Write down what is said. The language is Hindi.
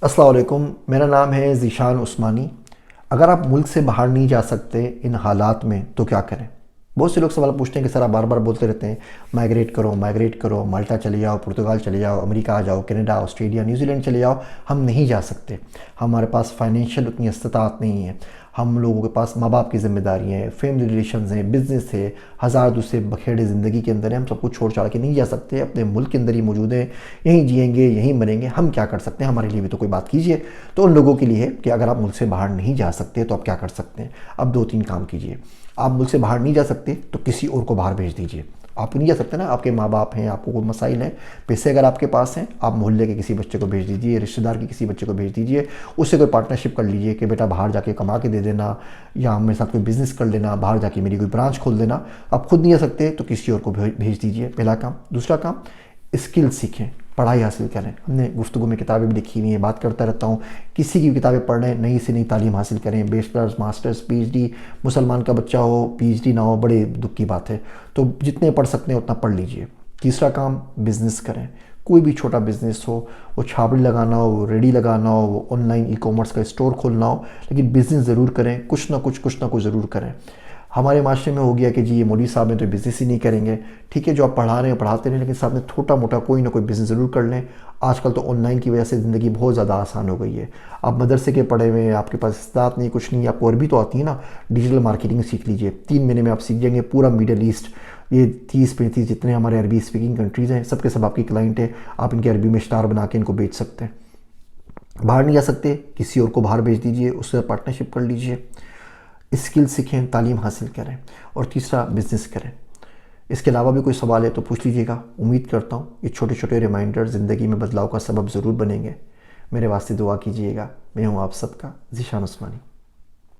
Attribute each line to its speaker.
Speaker 1: अस्सलाम वालेकुम, मेरा नाम है ज़ीशान उस्मानी। अगर आप मुल्क से बाहर नहीं जा सकते इन हालात में तो क्या करें? बहुत से लोग सवाल पूछते हैं कि सर आप बार बार बोलते रहते हैं माइग्रेट करो, माल्टा चले जाओ, पुर्तगाल चले जाओ, अमेरिका आ जाओ, कनाडा, ऑस्ट्रेलिया, न्यूजीलैंड चले जाओ। हम नहीं जा सकते, हमारे पास फाइनेंशियल उतनी इस्तात नहीं है। हम लोगों के पास माँ बाप की ज़िम्मेदारी हैं, फैमिली रिलेशंस हैं, बिज़नेस है, हज़ार दूसरे बखेड़े ज़िंदगी के अंदर है। हम सब कुछ छोड़ छाड़ के नहीं जा सकते, अपने मुल्क के अंदर ही मौजूद हैं, यहीं जिएंगे, यहीं मरेंगे। हम क्या कर सकते हैं? हमारे लिए भी तो कोई बात कीजिए। तो उन लोगों के लिए है कि अगर आप मुल्क से बाहर नहीं जा सकते तो आप क्या कर सकते हैं? अब दो तीन काम कीजिए। आप मुल्क से बाहर नहीं जा सकते तो किसी और को बाहर भेज दीजिए। आप नहीं जा सकते ना, आपके माँ बाप हैं, आपको कोई मसाइल हैं, पैसे अगर आपके पास हैं, आप मोहल्ले के किसी बच्चे को भेज दीजिए, रिश्तेदार के किसी बच्चे को भेज दीजिए। उससे कोई पार्टनरशिप कर लीजिए कि बेटा बाहर जाके कमा के दे देना, या मेरे साथ कोई बिज़नेस कर लेना, बाहर जाके मेरी कोई ब्रांच खोल देना। आप खुद नहीं जा सकते तो किसी और को भेज दीजिए, पहला काम। दूसरा काम, स्किल सीखें, पढ़ाई हासिल करें। हमने गुफ्तगू में किताबें भी लिखी हुई हैं, बात करता रहता हूँ, किसी की भी किताबें पढ़ रहे हैं, नई से नई तालीम हासिल करें, बैचलर्स, मास्टर्स, पीएचडी। मुसलमान का बच्चा हो, पीएचडी ना हो, बड़े दुख की बात है। तो जितने पढ़ सकते हैं उतना पढ़ लीजिए। तीसरा काम, बिज़नेस करें। कोई भी छोटा बिज़नेस हो, वो छाबड़ी लगाना हो, रेडी लगाना हो, वो ऑनलाइन ई कॉमर्स का स्टोर खोलना हो, लेकिन बिज़नेस ज़रूर करें। कुछ ना कुछ ज़रूर करें। हमारे माशरे में हो गया कि जी ये मौलवी साहब हैं तो बिज़नेस ही नहीं करेंगे। ठीक है, जो आप पढ़ा रहे हैं पढ़ाते रहें, लेकिन साथ में छोटा मोटा कोई ना कोई बिज़नेस ज़रूर कर लें। आजकल तो ऑनलाइन की वजह से ज़िंदगी बहुत ज़्यादा आसान हो गई है। आप मदरसे के पढ़े हुए हैं, आपके पास इस्तात नहीं, कुछ नहीं, आपको अरबी तो आती है ना, डिजिटल मार्केटिंग सीख लीजिए। 3 महीने में आप सीख जाएंगे पूरा मिडल ईस्ट। ये 30-35 जितने हमारे अरबी स्पीकिंग कंट्रीज़ हैं, सबके सब आपकी क्लाइंट है। आप इनके अरबी में स्टार बना के इनको बेच सकते हैं। बाहर नहीं जा सकते, किसी और को बाहर भेज दीजिए, उससे पार्टनरशिप कर लीजिए। स्किल सीखें, तालीम हासिल करें। और तीसरा, बिज़नेस करें। इसके अलावा भी कोई सवाल है तो पूछ लीजिएगा। उम्मीद करता हूँ ये छोटे छोटे रिमाइंडर ज़िंदगी में बदलाव का सबब ज़रूर बनेंगे। मेरे वास्ते दुआ कीजिएगा। मैं हूँ आप सबका ज़ीशान उस्मानी।